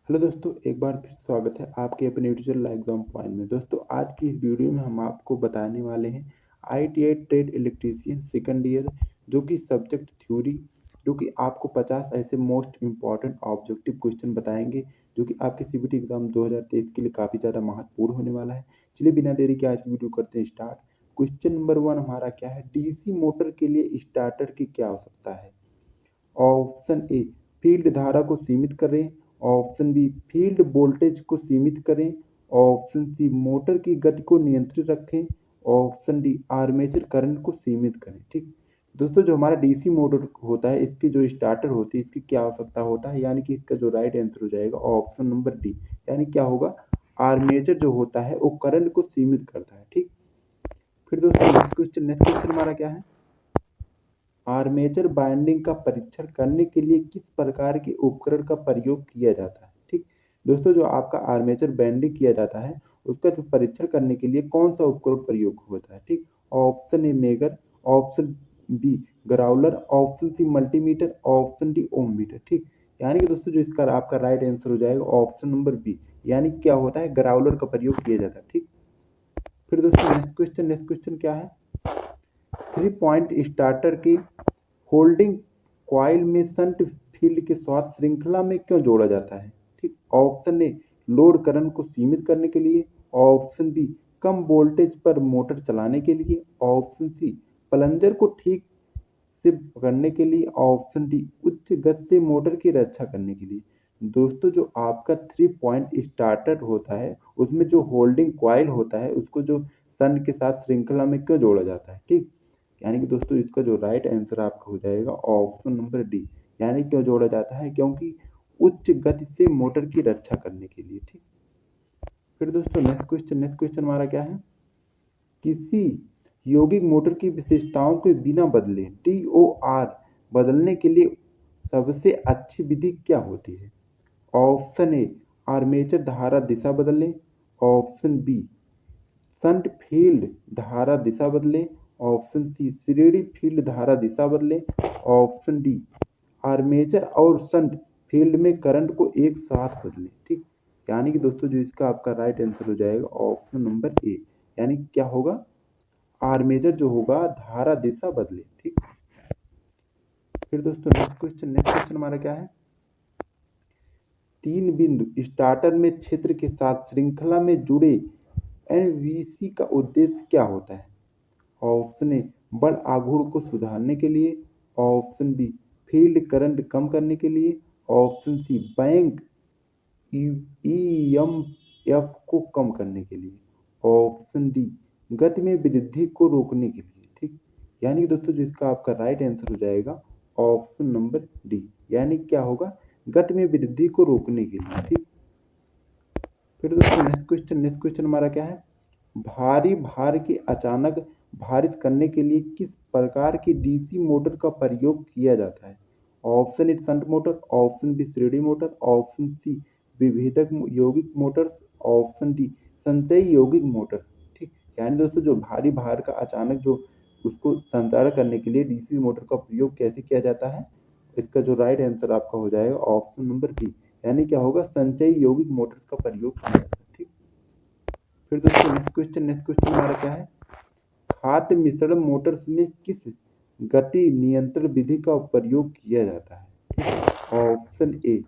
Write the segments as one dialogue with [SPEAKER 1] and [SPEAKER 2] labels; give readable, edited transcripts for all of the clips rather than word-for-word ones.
[SPEAKER 1] Hello दोस्तों, एक बार फिर स्वागत है आपके अपने यूट्यूब चैनल एग्जाम पॉइंट में। दोस्तों, आज की इस वीडियो में हम आपको बताने वाले हैं ITI trade electrician second year, जो कि सब्जेक्ट थ्योरी, जो कि आपको 50 ऐसे मोस्ट इंपॉर्टेंट ऑब्जेक्टिव क्वेश्चन बताएंगे, जो कि आपके CBT एग्जाम 2023 के लिए काफ़ी ज़्यादा महत्वपूर्ण होने वाला है। चलिए बिना देरी के आज की वीडियो करते हैं स्टार्ट। क्वेश्चन नंबर 1 हमारा क्या है? DC मोटर के लिए स्टार्टर की क्या आवश्यकता है? ऑप्शन ए, फील्ड धारा को सीमित करें। ऑप्शन बी, फील्ड वोल्टेज को सीमित करें। ऑप्शन सी, मोटर की गति को नियंत्रित रखें। ऑप्शन डी, आर्मेचर करंट को सीमित करें। ठीक दोस्तों, जो हमारा DC मोटर होता है, इसकी जो स्टार्टर होती है, इसकी क्या आवश्यकता होता है, यानी कि इसका जो राइट आंसर हो जाएगा ऑप्शन नंबर डी, यानी क्या होगा? आर्मेचर जो होता है वो करंट को सीमित करता है। ठीक, फिर दोस्तों नेक्स्ट क्वेश्चन हमारा क्या है? आर्मेचर बाइंडिंग का परीक्षण करने के लिए किस प्रकार के उपकरण का प्रयोग किया जाता है? ठीक दोस्तों, जो आपका आर्मेचर बाइंडिंग किया जाता है, उसका जो परीक्षण करने के लिए कौन सा उपकरण प्रयोग होता है? ठीक, option A megger, option B growler, option C multimeter, option D ohm meter. ठीक, यानी कि दोस्तों जो इसका आपका राइट आंसर हो जाएगा ऑप्शन नंबर बी, यानी क्या होता है? ग्राउलर का प्रयोग किया जाता है। ठीक, फिर दोस्तों नेक्स्ट क्वेश्चन क्या है? 3 पॉइंट स्टार्टर की होल्डिंग कॉइल में शंट फील्ड के साथ श्रृंखला में क्यों जोड़ा जाता है? ठीक, ऑप्शन ए लोड करंट को सीमित करने के लिए। ऑप्शन बी कम वोल्टेज पर मोटर चलाने के लिए। ऑप्शन सी प्लंजर को ठीक से पकड़ने के लिए। ऑप्शन डी उच्च गति से मोटर की रक्षा करने के लिए। दोस्तों, जो आपका 3 पॉइंट स्टार्टर होता है, उसमें जो होल्डिंग कॉइल होता है, उसको जो सन के साथ श्रृंखला में क्यों जोड़ा जाता है? ठीक, यानी कि दोस्तों इसका जो राइट आंसर आपका हो जाएगा ऑप्शन नंबर डी, यानी क्यों जोड़ा जाता है? क्योंकि उच्च गति से मोटर की रक्षा करने के लिए। ठीक, फिर दोस्तों नेक्स्ट क्वेश्चन हमारा क्या है? किसी यौगिक मोटर की विशेषताओं के बिना बदले DOR बदलने के लिए सबसे अच्छी विधि क्या होती है? ऑप्शन ए आर्मेचर धारा दिशा बदलें। ऑप्शन बी शंट फील्ड धारा दिशा बदलें। ऑप्शन सी श्रेणी फील्ड धारा दिशा बदलें। ऑप्शन डी आर्मेचर और शंट फील्ड में करंट को एक साथ बदलें। ठीक, यानी कि दोस्तों जो इसका आपका राइट आंसर हो जाएगा ऑप्शन नंबर ए, यानी क्या होगा? आर्मेचर जो होगा धारा दिशा बदले। ठीक, फिर दोस्तों नेक्स्ट क्वेश्चन हमारा क्या है? 3 बिंदु स्टार्टर में क्षेत्र के साथ श्रृंखला में जुड़े NVC का उद्देश्य क्या होता है? ऑप्शन ए बल आघूर्ण को सुधारने के लिए। ऑप्शन बी फील्ड करंट कम करने के लिए। ऑप्शन सी बैंक EMF को कम करने के लिए। ऑप्शन डी गति में वृद्धि को रोकने के लिए। ठीक, यानी कि दोस्तों जो इसका आपका राइट आंसर हो जाएगा ऑप्शन नंबर डी, यानी क्या होगा? गति में वृद्धि को रोकने के लिए। ठीक, फिर दोस्तों नेक्स्ट क्वेश्चन हमारा क्या है? भारी भार के अचानक भारित करने के लिए किस प्रकार की DC मोटर का प्रयोग किया जाता है? Option A shunt motor, option B श्रेणी मोटर, ऑप्शन सी विभेदक यौगिक मोटर्स, ऑप्शन डी संचयी यौगिक मोटर। ठीक, यानी दोस्तों जो भारी भार का अचानक जो उसको संचारण करने के लिए DC मोटर का प्रयोग कैसे किया जाता है? इसका जो राइट आंसर आपका हो जाएगा ऑप्शन नंबर डी, यानी क्या होगा? संचयी यौगिक मोटर्स का प्रयोग किया जाता है। ठीक, फिर दोस्तों नेक्स्ट क्वेश्चन हमारा क्या है? खाद्य मिश्रण मोटर्स में किस गति नियंत्रण विधि का प्रयोग किया जाता है? ऑप्शन ए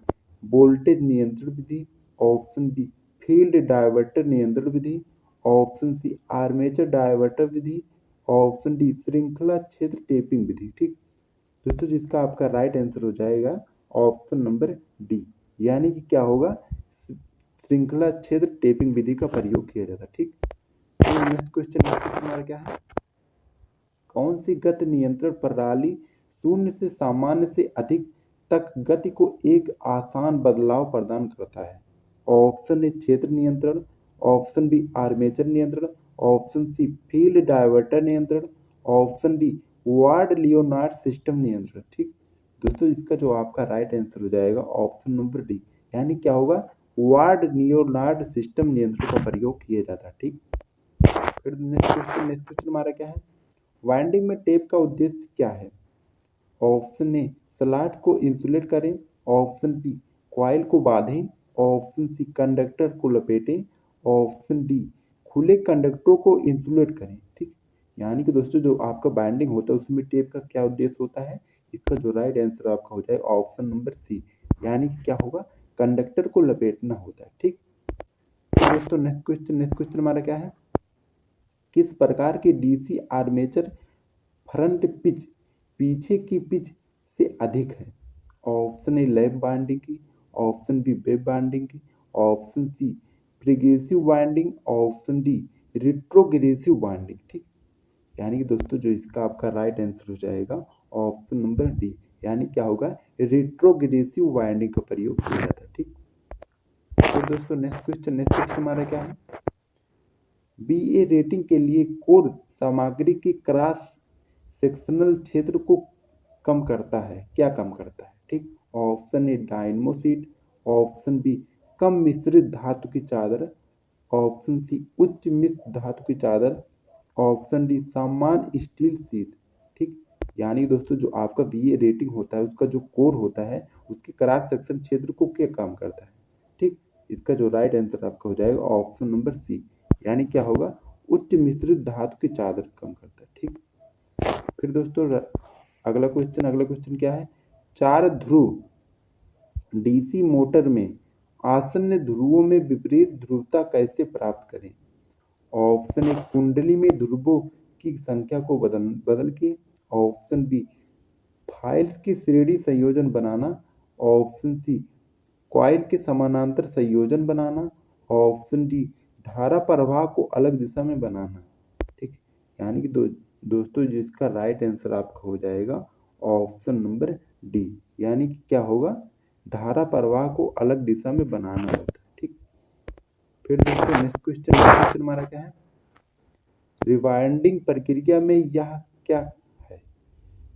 [SPEAKER 1] वोल्टेज नियंत्रण विधि। ऑप्शन बी फील्ड डायवर्टर नियंत्रण विधि। ऑप्शन सी आर्मेचर डायवर्टर विधि। ऑप्शन डी श्रृंखला क्षेत्र टेपिंग विधि। ठीक दोस्तों, जिसका आपका राइट आंसर हो जाएगा ऑप्शन नंबर डी, यानी कि क्या होगा? श्रृंखला क्षेत्र टेपिंग विधि का प्रयोग किया जाता है। ठीक, नेक्स्ट क्वेश्चन हमारा क्या है? कौन सी गति नियंत्रण प्रणाली शून्य से सामान्य से अधिक तक गति को एक आसान बदलाव प्रदान करता है? ऑप्शन ए क्षेत्र नियंत्रण। ऑप्शन बी आर्मेचर नियंत्रण। ऑप्शन सी फील्ड डायवर्टर नियंत्रण। Option D ward Leonard system नियंत्रण। ठीक दोस्तों, इसका जो आपका राइट आंसर हो जाएगा ऑप्शन नंबर डी, यानी क्या होगा? वार्ड लियोनार्ड सिस्टम नियंत्रण का प्रयोग किया जाता है। ठीक, फिर नेक्स्ट क्वेश्चन हमारा क्या है? वाइंडिंग में टेप का उद्देश्य क्या है? ऑप्शन ए स्लॉट को इंसुलेट करें। ऑप्शन बी कॉइल को बांधें। ऑप्शन सी कंडक्टर को लपेटें, ऑप्शन डी खुले कंडक्टरों को इंसुलेट करें। ठीक, यानी कि दोस्तों जो आपका बाइंडिंग होता है उसमें टेप का क्या उद्देश्य होता है, इसका जो राइट आंसर आपका हो जाएगा ऑप्शन नंबर सी, यानी कि क्या होगा, कंडक्टर को लपेटना होता है। ठीक, तो दोस्तों नेक्स्ट क्वेश्चन हमारा क्या है, किस प्रकार की डीसी आर्मेचर फ्रंट पिच पीछे की पिच से अधिक है, ऑप्शन ए लैप बाइंडिंग की, ऑप्शन बी वेब बाइंडिंग की, option C progressive binding, option D retrogressive binding. ठीक, यानी कि दोस्तों जो इसका आपका राइट आंसर हो जाएगा ऑप्शन नंबर डी, यानी क्या होगा, रिट्रोग्रेसिव बाइंडिंग का प्रयोग किया जाता है। ठीक, तो दोस्तों नेक्स्ट क्वेश्चन हमारा क्या है, बीए रेटिंग के लिए कोर सामग्री के क्रॉस सेक्शनल क्षेत्र को कम करता है, क्या कम करता है। ठीक, option A dynamo sheet, option B कम मिश्रित धातु की चादर, ऑप्शन सी उच्च मिश्र धातु की चादर, ऑप्शन डी सामान्य स्टील सीट। ठीक, यानी दोस्तों जो आपका बीए रेटिंग होता है उसका जो कोर होता है उसके क्रॉस सेक्शन क्षेत्र को क्या काम करता है। ठीक, इसका जो राइट आंसर आपका हो जाएगा ऑप्शन नंबर सी, यानी क्या होगा, उच्च मिश्रित धातु की चादर कम करता है। ठीक, फिर दोस्तों अगला क्वेश्चन क्या है, चार ध्रुव डीसी मोटर में आसन्न ध्रुवों में विपरीत ध्रुवता कैसे प्राप्त करें, ऑप्शन ए कुंडली में ध्रुवों की संख्या को बदल के, ऑप्शन बी फाइल्स की श्रेणी संयोजन बनाना, ऑप्शन सी कॉइल के समानांतर संयोजन बनाना, ऑप्शन डी धारा प्रवाह को अलग दिशा में बनाना। ठीक, यानी कि दोस्तों जिसका राइट आंसर आपका हो जाएगा ऑप्शन नंबर डी, यानी कि क्या होगा, धारा प्रवाह को अलग दिशा में बनाना होता है। ठीक, फिर दोस्तों नेक्स्ट क्वेश्चन हमारा क्या है, रिवाइंडिंग प्रक्रिया में यह क्या है,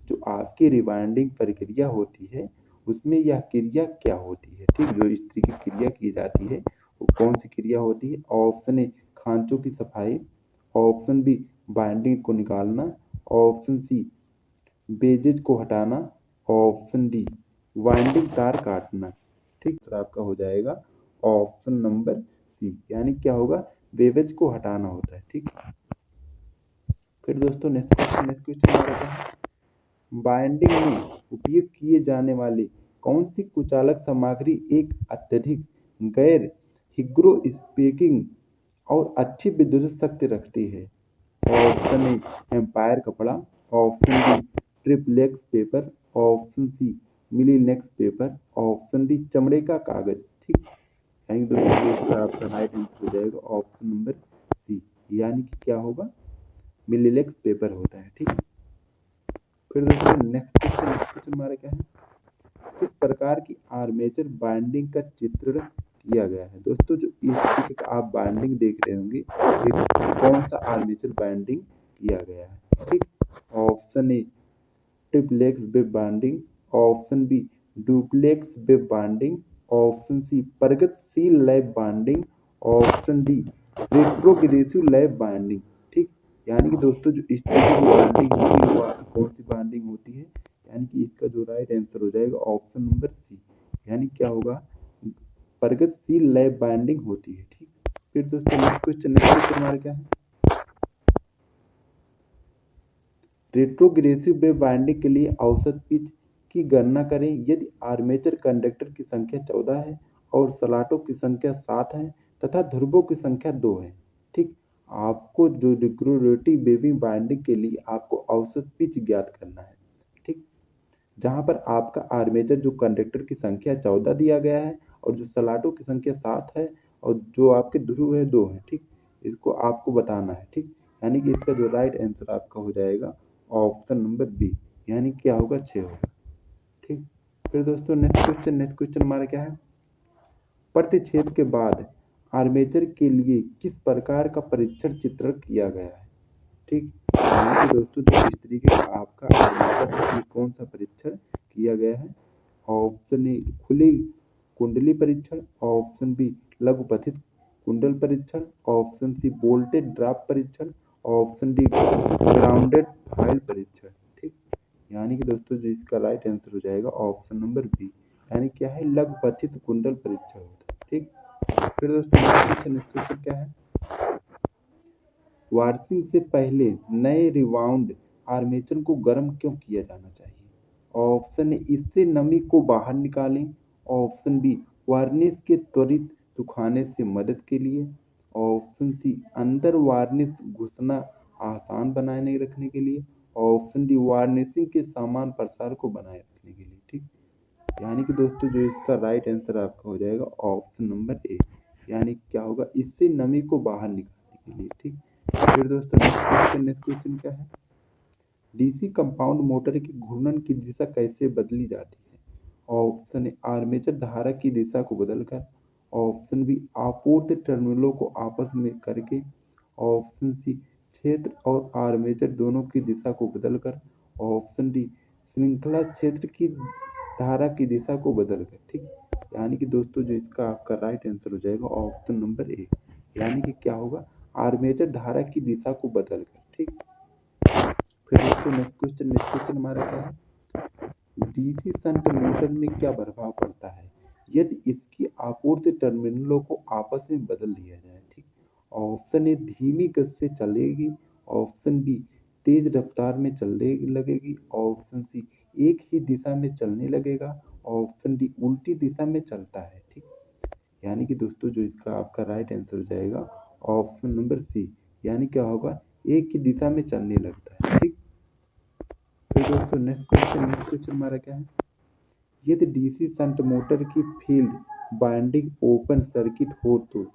[SPEAKER 1] जो आपकी रिवाइंडिंग प्रक्रिया होती है उसमें यह क्रिया क्या होती है। ठीक, जो इस तरीके की क्रिया की जाती है वो कौन सी क्रिया होती है, ऑप्शन ए खांचों की सफाई, ऑप्शन बी बाइंडिंग को निकालना, ऑप्शन सी बेजेज को हटाना, ऑप्शन डी वाइंडिंग तार काटना। ठीक, तो आपका हो जाएगा ऑप्शन नंबर सी, यानी क्या होगा, बेवेज को हटाना होता है। ठीक, फिर दोस्तों नेक्स्ट क्वेश्चन हमारा क्या है, बाइंडिंग में उपयोग किए जाने वाली कौन सी कुचालक सामग्री एक अत्यधिक गैर हिग्रोस्कोपिक और अच्छी विद्युत शक्ति रखती है, ऑप्शन ए एम्पायर कपड़ा, option B triplex paper, option C Melinex paper, option D चमड़े का कागज। ठीक, यानी दोस्तों इसका आपका राइट आंसर हो जाएगा ऑप्शन नंबर सी, यानी कि क्या होगा, मिलीलेक्स पेपर होता है। ठीक, फिर दोस्तों नेक्स्ट क्वेश्चन हमारा क्या है, किस प्रकार की आर्मेचर बाइंडिंग का चित्रण किया गया है। दोस्तों जो इस तरीके का आप बाइंडिंग देख रहे होंगे ये कौन सा आर्मेचर बाइंडिंग किया गया है। ठीक, option A triplex web binding, option B duplex web binding, option C प्रगतिशील lap binding, option D retrogressive lap binding. ठीक, यानी कि दोस्तों जो इस तरीके की बाइंडिंग होती है वो कौन सी बाइंडिंग होती है, यानी कि इसका जो राइट आंसर हो जाएगा ऑप्शन नंबर सी, यानी क्या होगा, प्रगतिशील लैब बाइंडिंग होती है। ठीक, फिर दोस्तों नेक्स्ट क्वेश्चन हमारा क्या है, रेट्रोग्रेसिव वेब बाइंडिंग के लिए औसत पिच की गणना करें यदि आर्मेचर कंडक्टर की संख्या 14 है और स्लॉटों की संख्या 7 है तथा ध्रुवों की संख्या 2 है। ठीक, आपको जो रिक्रोरेटिव वेविंग बाइंडिंग के लिए आपको औसत पिच ज्ञात करना है। ठीक, जहां पर आपका आर्मेचर जो कंडक्टर की संख्या 14 दिया गया है और जो स्लॉटों की संख्या 7 है और जो आपके ध्रुव है 2 है। ठीक, इसको आपको बताना है। ठीक, यानी कि इसका जो राइट आंसर आपका हो जाएगा ऑप्शन नंबर बी, यानी क्या होगा, 6 होगा। ठीक, फिर दोस्तों नेक्स्ट क्वेश्चन हमारा क्या है, प्रतिच्छेद के बाद आर्मेचर के लिए किस प्रकार का परीक्षण चित्रण किया गया है। ठीक, यानी कि दोस्तों जो इस तरीके का आपका आर्मेचर के लिए कौन सा परीक्षण किया गया है, ऑप्शन ए खुली कुंडली परीक्षण, ऑप्शन बी लघुपथित कुंडल परीक्षण, ऑप्शन सी बोल्टेड ड्राफ्ट परीक्षण, ऑप्शन डी ग्राउंडेड फाइल परीक्षण। ठीक, यानी कि दोस्तों जो इसका राइट आंसर हो जाएगा ऑप्शन नंबर बी, यानी क्या है, लघुपथित कुंडल परीक्षण होता है। ठीक। फिर दोस्तों नेक्स्ट क्वेश्चन क्या है, वार्सिंग से पहले नए रिवाउंड आर्मेचर को गर्म क्यों किया जाना चाहिए? ऑप्शन ए, इससे नमी को बाहर निकालें। ऑप्शन बी, वार्निश के त्वरित सुखाने से मदद के लिए। ऑप्शन सी, अंदर वार्निश घुसना आसान बनाए रखने के लिए। ऑप्शन डी, वार्निशिंग के समान प्रसार को बनाए रखने के लिए। ठीक, यानी कि दोस्तों जो इसका राइट आंसर आपका हो जाएगा ऑप्शन नंबर ए, यानी क्या होगा, इससे नमी को बाहर निकालने के लिए। ठीक, फिर दोस्तों नेक्स्ट क्वेश्चन क्या है, डीसी कंपाउंड मोटर की घूर्णन की दिशा कैसे बदली जाती है? ऑप्शन ए, आर्मेचर धारा की दिशा को बदलकर। ऑप्शन बी, आपूर्ति टर्मिनलों को आपस में करके। ऑप्शन सी, क्षेत्र और आर्मेचर दोनों की दिशा को बदलकर। ऑप्शन डी, श्रृंखला क्षेत्र की धारा की दिशा को बदलकर। ठीक, यानी कि दोस्तों जो इसका आपका राइट आंसर हो जाएगा ऑप्शन नंबर ए, यानी कि क्या होगा, आर्मेचर धारा की दिशा को बदलकर। ठीक, फिर दोस्तों नेक्स्ट क्वेश्चन हमारा क्या है, डीसी शंट मोटर में क्या प्रभाव पड़ता है यदि इसकी आपूर्ति टर्मिनलों को आपस में बदल दिया जाए? ठीक, ऑप्शन ए, धीमी गति से चलेगी। ऑप्शन बी, तेज रफ्तार में चलने लगेगी। ऑप्शन सी, एक ही दिशा में चलने लगेगा। ऑप्शन डी, उल्टी दिशा में चलता है। ठीक, यानी कि दोस्तों जो इसका आपका राइट आंसर हो जाएगा ऑप्शन नंबर सी, यानी क्या होगा, एक ही दिशा में चलने लगता है। ठीक, फिर दोस्तों नेक्स्ट क्वेश्चन हमारा क्या है, यदि डीसी शंट मोटर की फील्ड वाइंडिंग ओपन सर्किट हो तो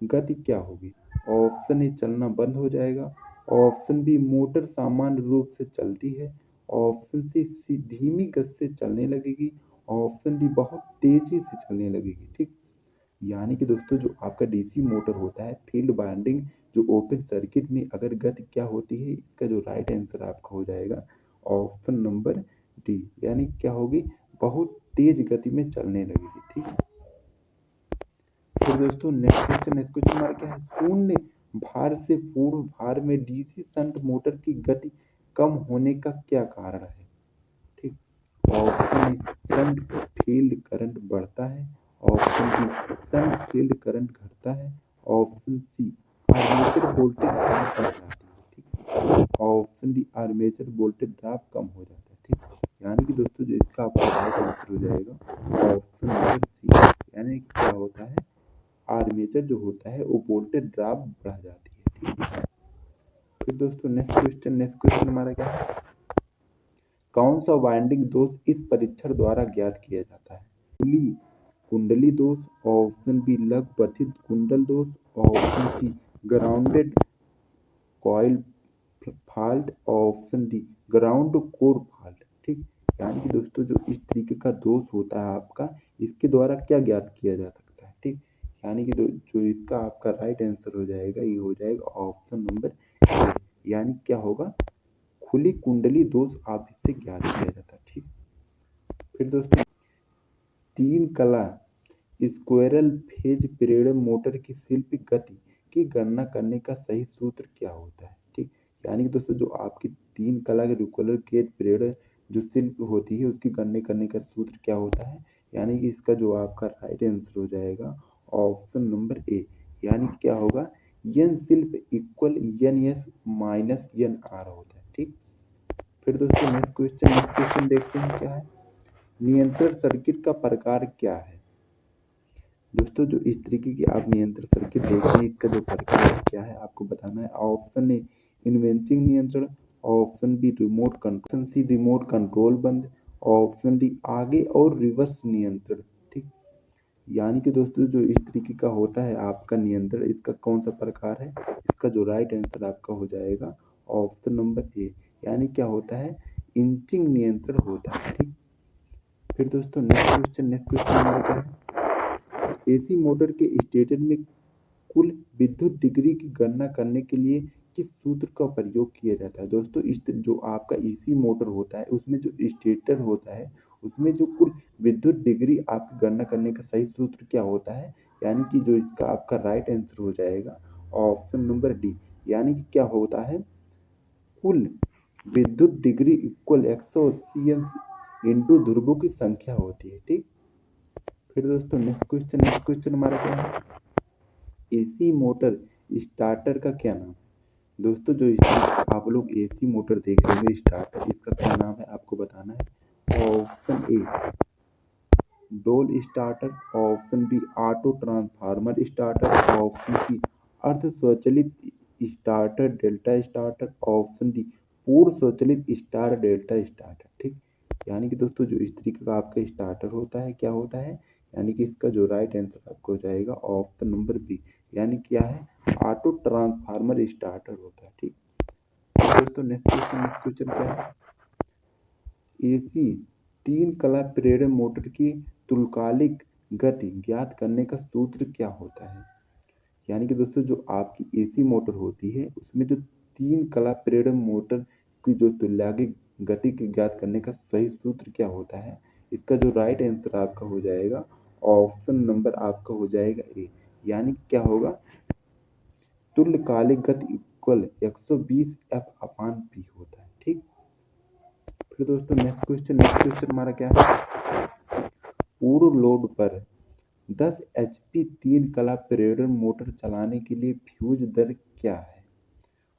[SPEAKER 1] गति क्या होगी? ऑप्शन ए, चलना बंद हो जाएगा। ऑप्शन बी, मोटर सामान्य रूप से चलती है। ऑप्शन सी, धीमी गति से चलने लगेगी। ऑप्शन डी, बहुत तेजी से चलने लगेगी। ठीक, यानी कि दोस्तों जो आपका डीसी मोटर होता है, फील्ड वाइंडिंग जो ओपन सर्किट में अगर गति क्या होती है, इसका जो राइट आंसर आपका हो जाएगा ऑप्शन नंबर डी, यानी क्या होगी, बहुत तेज गति में चलने लगेगी। ठीक, फिर दोस्तों नेक्स्ट क्वेश्चन हमारा क्या है, शून्य भार से पूर्ण भार में डीसी शंट मोटर की गति कम होने का क्या कारण है? ठीक, option A, shunt field current बढ़ता है। Option B, shunt field current घटता है। Option C, armature voltage drop बढ़ जाती है। ठीक, option D, armature voltage drop कम हो जाता है। ठीक, यानी कि दोस्तों जो इसका आपका राइट आंसर हो जाएगा ऑप्शन नंबर सी, यानी क्या होता है, आर्मेचर जो होता है वो वोल्टेज ड्रॉप बढ़ जाती है। ठीक है, फिर दोस्तों नेक्स्ट क्वेश्चन हमारा क्या है, कौन सा वाइंडिंग दोष इस परीक्षण द्वारा ज्ञात किया जाता है? खुली कुंडली दोष। ऑप्शन बी, लघुपथित कुंडल दोष। Option C, grounded coil fault. Option D, ground core fault. ठीक, यानी कि दोस्तों जो इस तरीके का दोष होता है आपका, इसके द्वारा क्या ज्ञात किया जा सकता है? ठीक, यानी कि जो इसका आपका राइट आंसर हो जाएगा ये हो जाएगा ऑप्शन नंबर ए, यानी क्या होगा, खुली कुंडली दोष आप इससे ज्ञात किया जाता है। ठीक, फिर दोस्तों तीन कला स्क्वायरल फेज प्रेरण मोटर की शिल्प गति की गणना करने का सही सूत्र क्या होता है? ठीक, यानी कि दोस्तों जो आपकी तीन कला के रिकुलर गेज प्रेरण जो शिल्प होती है उसकी गणना करने का सूत्र क्या होता है? यानी कि इसका जो आपका राइट आंसर हो जाएगा ऑप्शन नंबर ए, यानी क्या होगा, N slip equal N S minus N R होता है। ठीक, फिर दोस्तों नेक्स्ट क्वेश्चन देखते हैं क्या है, नियंत्रण सर्किट का प्रकार क्या है? दोस्तों जो इस तरीके की आप नियंत्रण सर्किट देख रहे हैं, इसका जो प्रकार क्या है आपको बताना है। ऑप्शन ए, इन्वेंसिंग नियंत्रण। Option B, remote control. Option C, remote control बंद। ऑप्शन डी, आगे और रिवर्स नियंत्रण। ठीक, यानी कि दोस्तों जो इस तरीके का होता है आपका नियंत्रण, इसका कौन सा प्रकार है? इसका जो राइट आंसर आपका हो जाएगा ऑप्शन नंबर ए, यानी क्या होता है, इंचिंग नियंत्रण होता है। ठीक, फिर दोस्तों नेक्स्ट क्वेश्चन हमारा क्या है, एसी मोटर के स्टेटर में कुल विद्युत डिग्री की गणना करने के लिए किस सूत्र का प्रयोग किया जाता है? दोस्तों इस जो आपका एसी मोटर होता है उसमें जो स्टेटर होता है उसमें जो कुल विद्युत डिग्री आपकी गणना करने का सही सूत्र क्या होता है? यानी कि जो इसका आपका राइट आंसर हो जाएगा ऑप्शन नंबर डी, यानी कि क्या होता है, कुल विद्युत डिग्री इक्वल 180 इंटू ध्रुवों की संख्या होती है। ठीक, फिर दोस्तों नेक्स्ट क्वेश्चन हमारा क्या है, एसी मोटर स्टार्टर का क्या नाम है। दोस्तों जो आप लोग एसी मोटर देख रहे होंगे स्टार्टर, इसका क्या नाम है आपको बताना है। Option A DOL starter, option B auto transformer starter, option C अर्ध स्वचालित starter delta starter, option D पूर्व स्वचालित स्टार डेल्टा स्टार्टर। ठीक, यानी कि दोस्तों जो इस तरीके का आपका स्टार्टर होता है क्या होता है, यानी कि इसका जो राइट आंसर आपको हो जाएगा ऑप्शन नंबर बी, यानी क्या है ऑटो ट्रांसफार्मर स्टार्टर होता है। ठीक, दोस्तों नेक्स्ट क्वेश्चन क्या है, एसी तीन कला प्रेरण मोटर की तुल्यकालिक गति ज्ञात करने का सूत्र क्या होता है। यानी कि दोस्तों जो आपकी एसी मोटर होती है उसमें जो तीन कला प्रेरण मोटर की जो तुल्यकालिक गति की ज्ञात करने का सही सूत्र क्या होता है। इसका जो राइट आंसर आपका हो जाएगा ऑप्शन नंबर आपका हो जाएगा ए, यानी क्या होगा तुल्यकालिक गति इक्वल 120 एफ अपान पी होता है। ठीक, फिर दोस्तों नेक्स्ट क्वेश्चन हमारा क्या है, पूर्ण लोड पर 10 एचपी तीन कला प्रेरण मोटर चलाने के लिए फ्यूज दर क्या है।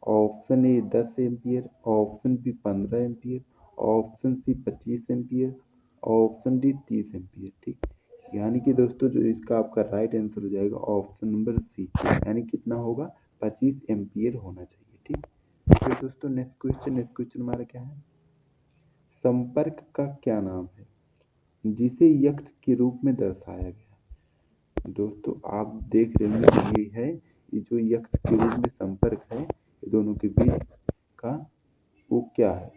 [SPEAKER 1] Option A 10 ampere, option B 15 ampere, option C 25 ampere, option D 30 ampere. ठीक, यानी कि दोस्तों जो इसका आपका राइट आंसर हो जाएगा ऑप्शन नंबर सी, यानी कितना होगा 25 एम्पियर होना चाहिए। ठीक, फिर दोस्तों नेक्स्ट क्वेश्चन हमारा क्या है, संपर्क का क्या नाम है जिसे यक्ष के रूप में दर्शाया गया। दोस्तों आप देख रहे होंगे ये है, ये जो यक्ष के रूप में संपर्क है ये दोनों के बीच का वो क्या है।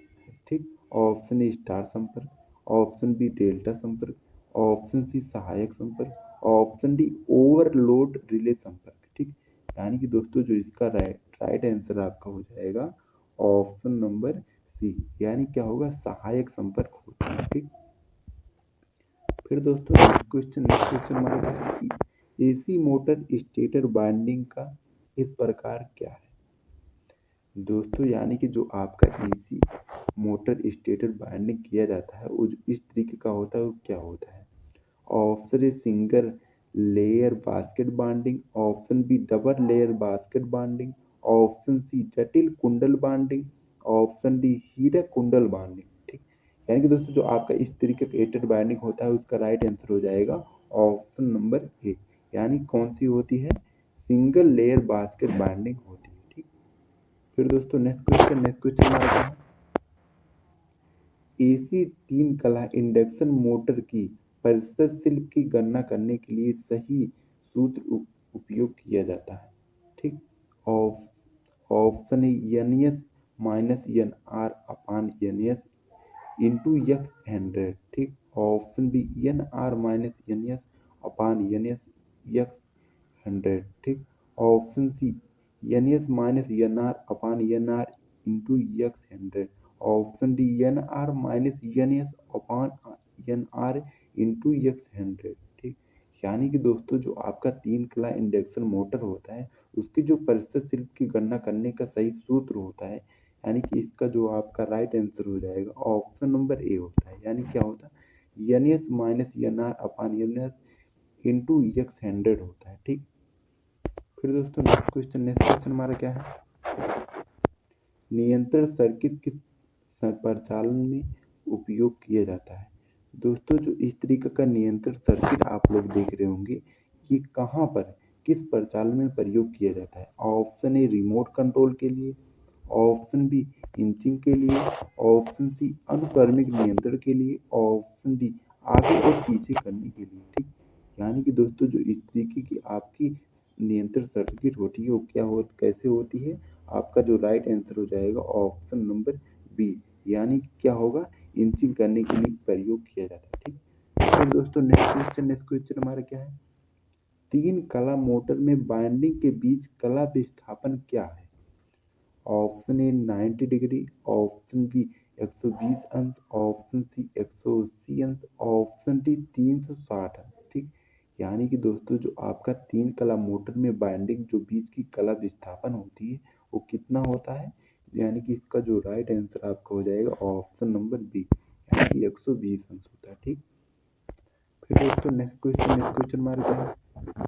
[SPEAKER 1] ठीक, ऑप्शन ए स्टार संपर्क, ऑप्शन बी डेल्टा संपर्क, ऑप्शन सी सहायक संपर्क, ऑप्शन डी ओवरलोड रिले संपर्क। ठीक, यानी कि दोस्तों जो इसका राइट आंसर आपका हो जाएगा ऑप्शन नंबर सी, यानी क्या होगा सहायक संपर्क होता है। ठीक, फिर दोस्तों नेक्स्ट क्वेश्चन हमारा क्या है, एसी मोटर स्टेटर वाइंडिंग का इस प्रकार क्या है। दोस्तों यानी कि जो आपका एसी मोटर स्टेटर वाइंडिंग किया जाता है वो जो इस तरीके का होता है वो क्या होता है। Option A single layer basket binding, option B double layer basket binding, option C जटिल कुंडल बाइंडिंग, ऑप्शन डी हीरक कुंडल बाइंडिंग। ठीक, यानी कि दोस्तों जो आपका इस तरीके का एटेड बाइंडिंग होता है उसका राइट आंसर हो जाएगा ऑप्शन नंबर ए, यानी कौन सी होती है सिंगल लेयर बास्केट बाइंडिंग होती है। ठीक, फिर दोस्तों नेक्स्ट क्वेश्चन हमारा क्या है, एसी तीन कला इंडक्शन मोटर की प्रतिशत शिल्प की गणना करने के लिए सही सूत्र उपयोग किया जाता है। ठीक, ऑप्शन है N S minus N R upon N S into यक्स 100। ठीक, option B N R minus N S upon N S यक्स 100। ठीक, option C N S minus N R upon N R into यक्स 100, option D N R minus N S upon N R into यक्स 100। ठीक, यानी कि दोस्तों जो आपका तीन कला इंडक्शन मोटर होता है उसकी जो प्रतिशत शिल्प की गणना करने का सही सूत्र होता है, यानी कि इसका जो आपका राइट आंसर हो जाएगा ऑप्शन नंबर ए होता है, यानी क्या होता है N S minus N R upon N S into यक्स 100 होता है। ठीक, फिर दोस्तों नेक्स्ट क्वेश्चन हमारा क्या है, नियंत्रण सर्किट किस परिचालन में उपयोग किया जाता है। दोस्तों जो इस तरीके का नियंत्रण सर्किट आप लोग देख रहे होंगे ये कहाँ पर किस परिचालन में प्रयोग किया जाता है। ऑप्शन ए रिमोट कंट्रोल के लिए, ऑप्शन बी इंचिंग के लिए, ऑप्शन सी अनुक्रमिक नियंत्रण के लिए, ऑप्शन डी आगे और पीछे करने के लिए। ठीक, यानी कि दोस्तों जो इस तरीके की आपकी नियंत्रण सर्किट होती है वो क्या हो कैसे होती है, आपका जो राइट आंसर हो जाएगा ऑप्शन नंबर बी, यानी क्या होगा इंचिंग करने के लिए प्रयोग किया जाता है। ठीक, तो दोस्तों नेक्स्ट क्वेश्चन हमारा क्या है, तीन कला मोटर में बाइंडिंग के बीच कला विस्थापन क्या है। Option A 90 degree, option B 120 अंश, ऑप्शन सी 180 अंश, ऑप्शन डी 360 अंश। ठीक, यानी कि दोस्तों जो आपका तीन कला मोटर में बाइंडिंग जो बीच की कला विस्थापन होती है वो कितना होता है, यानी कि इसका जो राइट आंसर आपका हो जाएगा ऑप्शन नंबर बी, यानी कि 120 अंश होता है। ठीक, फिर दोस्तों नेक्स्ट क्वेश्चन हमारा क्या है,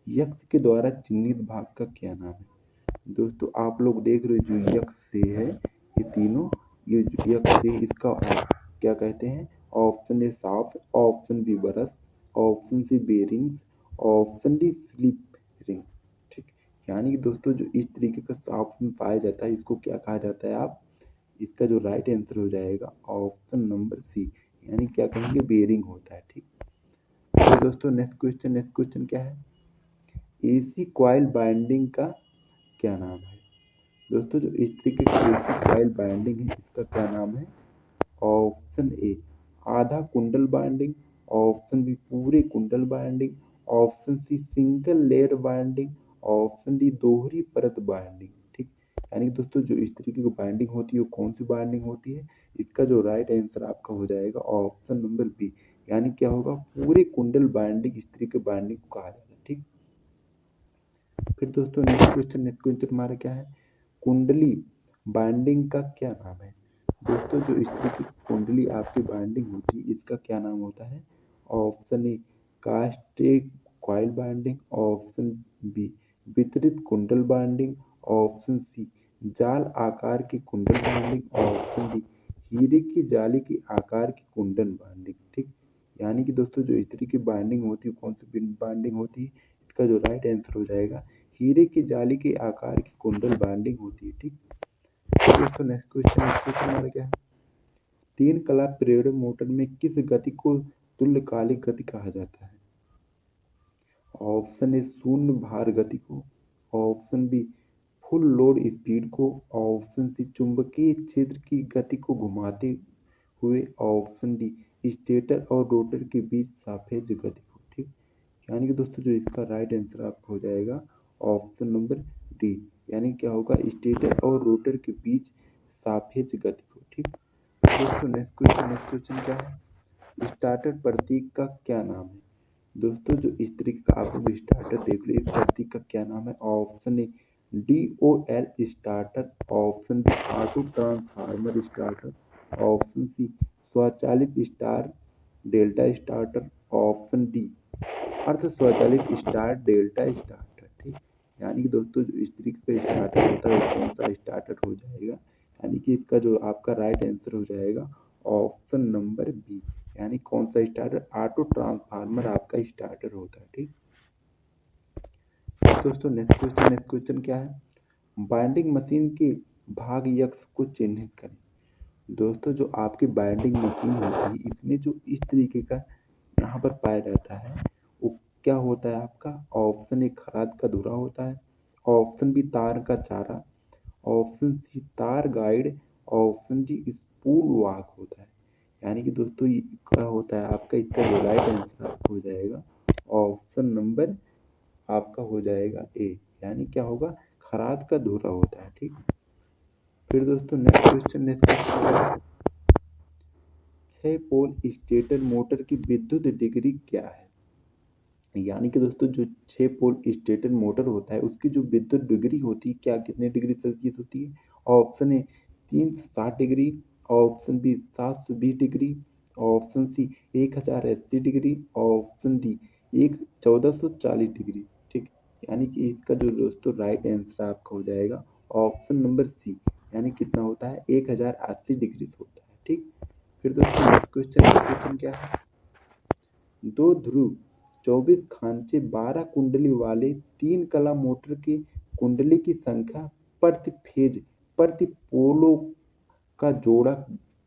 [SPEAKER 1] यक्ष के द्वारा चिन्हित भाग का क्या नाम है। दोस्तों आप लोग देख रहे हो जो यक्ष से है, ये तीनों, ये जो यक्ष से इसका आप क्या कहते हैं, ऑप्शन ए सांप, ऑप्शन बी बरस, option C bearings, option D slip ring. ठीक, यानी कि दोस्तों जो इस तरीके का सांप में पाया जाता है इसको क्या कहा जाता है आप, इसका जो राइट आंसर हो जाएगा ऑप्शन नंबर सी, यानी क्या कहेंगे, बेरिंग होता है। ठीक, तो दोस्तों नेक्स्ट क्वेश्चन क्या है, एसी कॉइल बाइंडिंग का क्या नाम है। दोस्तों जो इस तरीके की एसी कॉइल बाइंडिंग है इसका क्या नाम है, ऑप्शन ए आधा कुंडल बाइंडिंग, ऑप्शन बी पूरे कुंडल binding, option C single layer binding, option D दोहरी परत बाइंडिंग। ठीक, यानी दोस्तों जो इस तरीके की बाइंडिंग होती है वो कौन सी बाइंडिंग होती है, इसका जो राइट आंसर आपका हो जाएगा ऑप्शन नंबर बी, यानी क्या होगा, पूरे कुंडल बाइंडिंग, इस तरीके बाइंडिंग को कहा जाता है। ठीक, फिर दोस्तों नेक्स्ट क्वेश्चन हमारा क्या है, कुंडली बाइंडिंग का क्या नाम है। दोस्तों जो इस तरह की कुंडली आपकी बाइंडिंग होती है इसका क्या नाम होता है, option A casted coil binding, option B वितरित कुंडल बाइंडिंग, ऑप्शन सी जाल आकार की कुंडल बाइंडिंग, ऑप्शन डी हीरे की जाली के आकार की कुंडल बाइंडिंग। ठीक, यानी कि दोस्तों जो इस तरह की बाइंडिंग होती है कौन सी बाइंडिंग होती है, इसका जो राइट आंसर हो जाएगा हीरे की जाली के आकार की कुंडल बाइंडिंग होती है। ठीक, तो दोस्तों नेक्स्ट क्वेश्चन हमारा क्या है, तीन कला पीरियड मोटर में किस गति को तुल्यकालिक गति कहा जाता है। ऑप्शन ए शून्य भार गति को, option B full load speed को, ऑप्शन सी चुंबकीय क्षेत्र की गति को घुमाते हुए, ऑप्शन डी स्टेटर और रोटर के बीच सापेक्ष गति को। ठीक, यानी कि दोस्तों जो इसका राइट आंसर आपका हो जाएगा ऑप्शन नंबर डी, यानी क्या होगा, स्टेटर और रोटर के बीच सापेक्ष गति को। ठीक, दोस्तों नेक्स्ट क्वेश्चन क्या है, स्टार्टर प्रतीक का क्या नाम है। दोस्तों जो इस तरीके का आप लोग स्टार्टर देख लो, इस प्रतीक का क्या नाम है, option A DOL starter, option B auto transformer starter, option C स्वचालित star delta starter, option D अर्ध स्वचालित स्टार्ट डेल्टा स्टार्टर। ठीक, यानी कि दोस्तों जो इस तरीके का स्टार्टर होता है वो कौन सा स्टार्टर हो जाएगा, यानी कि इसका जो आपका राइट आंसर हो जाएगा ऑप्शन नंबर बी, यानी कौन सा स्टार्टर, ऑटो ट्रांसफार्मर आपका स्टार्टर होता है। ठीक, दोस्तों नेक्स्ट क्वेश्चन क्या है, बाइंडिंग मशीन के भाग यक्ष को चिन्हित करें। दोस्तों जो आपकी बाइंडिंग मशीन होती है इसमें जो इस तरीके का यहाँ पर पाया जाता है वो क्या होता है आपका, ऑप्शन ए खराद का धुरा होता है, ऑप्शन बी तार का चारा, ऑप्शन सी तार गाइड, ऑप्शन डी स्पूल वाक होता है। यानी कि दोस्तों ये क्या होता है आपका, इसका जो राइट आंसर आपको हो जाएगा ऑप्शन नंबर आपका हो जाएगा ए, यानी क्या होगा, खराद का धुरा होता है। ठीक, फिर दोस्तों नेक्स्ट क्वेश्चन 6 पोल स्टेटर मोटर की विद्युत डिग्री क्या है। यानी कि दोस्तों जो 6 पोल स्टेटर मोटर होता है उसकी जो विद्युत डिग्री होती है क्या कितने डिग्री सेल्सियस होती है, option A 360 degree, option B 720 degree, option C 1080 degree, option D 1440 degree. ठीक, यानी कि इसका जो दोस्तों राइट आंसर आपका हो जाएगा ऑप्शन नंबर सी, यानी कितना होता है 1080 डिग्री होता है। ठीक, फिर दोस्तों नेक्स्ट क्वेश्चन क्या है, दो ध्रुव 24 खांचे 12 कुंडली वाले तीन कला मोटर की कुंडली की संख्या प्रति फेज प्रति पोलो का जोड़ा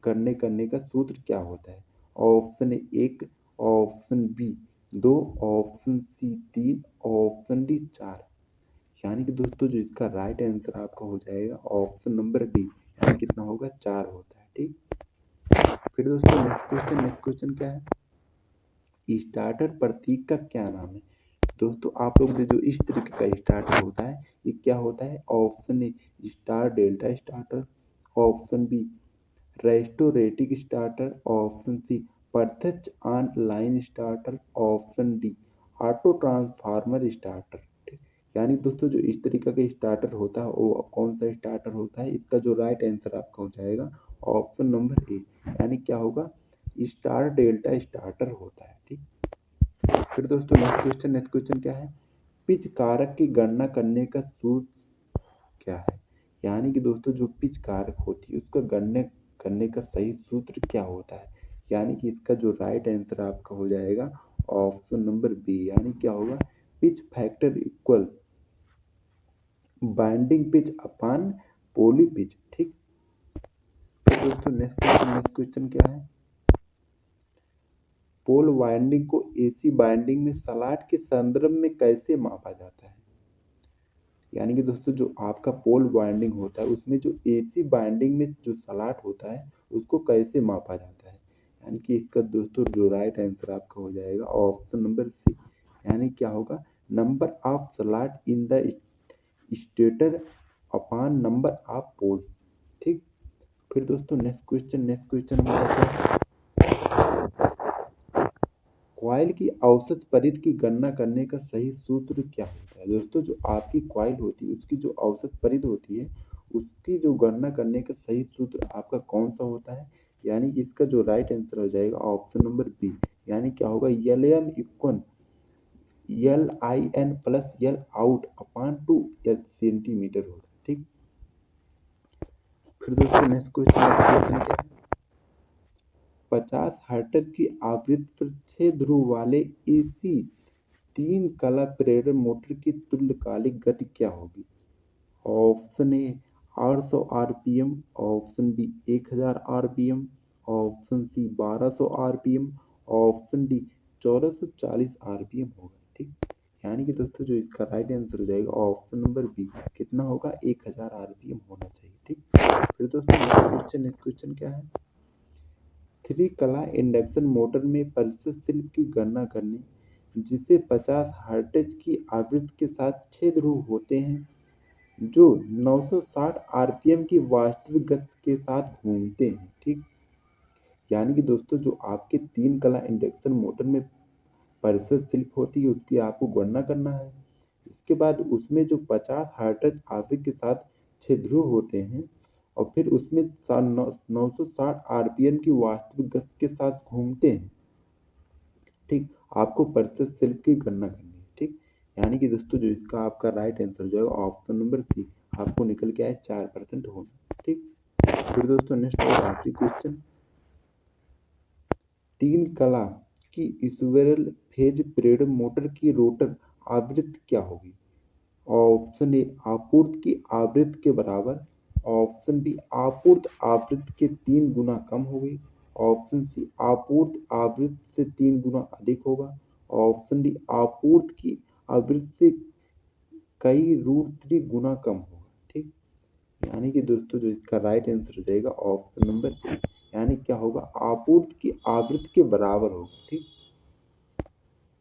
[SPEAKER 1] करने का सूत्र क्या होता है, option A 1, option B 2, option C 3, option D 4। यानी कि दोस्तों जो इसका राइट आंसर आपका हो जाएगा ऑप्शन नंबर डी, यानी कितना होगा 4 होता है। ठीक, फिर दोस्तों नेक्स्ट क्वेश्चन क्या है, स्टार्टर प्रतीक का क्या नाम है। दोस्तों आप लोग जो इस तरीके का स्टार्टर होता है ये क्या होता है, option A star delta starter, option B restorative starter, option C प्रत्यक्ष on line starter, option D auto transformer starter. ठीक, यानी दोस्तों जो इस तरीके का स्टार्टर होता है वो कौन सा स्टार्टर होता है, इसका जो राइट आंसर आपका हो जाएगा ऑप्शन नंबर ए, यानी क्या होगा स्टार डेल्टा स्टार्टर होता है। ठीक, फिर दोस्तों नेक्स्ट क्वेश्चन क्या है, पिच कारक की गणना करने का सूत्र क्या है। यानी कि दोस्तों जो पिच कारक होती है उसका गणना करने का सही सूत्र क्या होता है। यानी कि इसका जो राइट आंसर आपका हो जाएगा ऑप्शन नंबर बी, यानी क्या होगा, pitch factor equal binding pitch upon pole pitch. ठीक, तो दोस्तों नेक्स्ट क्वेश्चन क्या है, पोल वाइंडिंग को एसी बाइंडिंग में स्लॉट के संदर्भ में कैसे मापा जाता है। यानी कि दोस्तों जो आपका पोल वाइंडिंग होता है उसमें जो एसी बाइंडिंग में जो स्लॉट होता है उसको कैसे मापा जाता है। यानी कि इसका दोस्तों जो राइट आंसर आपका हो जाएगा ऑप्शन नंबर सी, यानी क्या होगा, number of slot in the stator upon number of pole. ठीक, फिर दोस्तों नेक्स्ट क्वेश्चन हमारा क्या है, कॉइल की औसत परिधि की गणना करने का सही सूत्र क्या होता है। दोस्तों जो आपकी कॉइल होती है उसकी जो औसत परिधि होती है उसकी जो गणना करने का सही सूत्र आपका कौन सा होता है। यानी कि इसका जो राइट आंसर हो जाएगा ऑप्शन नंबर बी, यानी क्या होगा, L M equal L I N plus L out upon 2 centimetre होगा। ठीक, फिर दोस्तों नेक्स्ट क्वेश्चन क्या है, 50 हर्ट्ज की आवृत्ति पर 6 ध्रुव वाले एसी 3 कला प्रेरण मोटर की तुल्यकालिक गति क्या होगी। Option A 800 RPM, option B 1000 RPM, option C 1200 RPM, option D 1440 RPM होगा। ठीक, यानी कि दोस्तों जो इसका राइट आंसर हो जाएगा ऑप्शन नंबर बी, कितना होगा, 1000 आरपीएम होना चाहिए। ठीक, फिर दोस्तों नेक्स्ट क्वेश्चन क्या है, थ्री कला इंडक्शन मोटर में प्रतिशत स्लिप की गणना करने जिसे 50 हर्ट्ज की आवृत्ति के साथ 6 ध्रुव होते हैं जो 960 आरपीएम की वास्तविक गति के साथ घूमते हैं। ठीक, यानी कि दोस्तों जो आपके 3 कला इंडक्शन मोटर में प्रतिशत स्लिप होती है उसकी आपको गणना करना है। इसके बाद उसमें जो 50 हर्ट्ज आवृत्ति के साथ 6 ध्रुव होते हैं और फिर उसमें 960 आरपीएम की वास्तविक गति के साथ घूमते हैं। ठीक, आपको प्रतिशत स्लिप की गणना करनी है। ठीक, यानी कि दोस्तों जो इसका आपका राइट आंसर हो जाएगा ऑप्शन नंबर सी, आपको निकल के आए 4% होना। ठीक, फिर दोस्तों नेक्स्ट और आखिरी क्वेश्चन, 3 कला की स्क्विरल फेज प्रेरण मोटर की रोटर आवृत्ति क्या होगी। ऑप्शन ए आपूर्ति की आवृत्ति के बराबर, ऑप्शन बी आपूर्ति आवृत्ति के 3 गुना कम होगी, ऑप्शन सी आपूर्ति आवृत्ति से 3 गुना अधिक होगा, ऑप्शन डी आपूर्ति की आवृत्ति से कई √3 गुना कम होगा। ठीक, यानी कि दोस्तों जो इसका राइट आंसर हो जाएगा ऑप्शन नंबर ए, यानी क्या होगा, आपूर्ति की आवृत्ति के बराबर होगा। ठीक,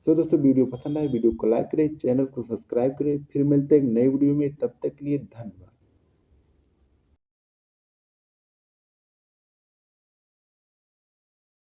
[SPEAKER 1] तो दोस्तों वीडियो पसंद आए वीडियो को लाइक करें, चैनल को सब्सक्राइब करें, फिर मिलते हैं एक नई वीडियो में, तब तक के लिए धन्यवाद।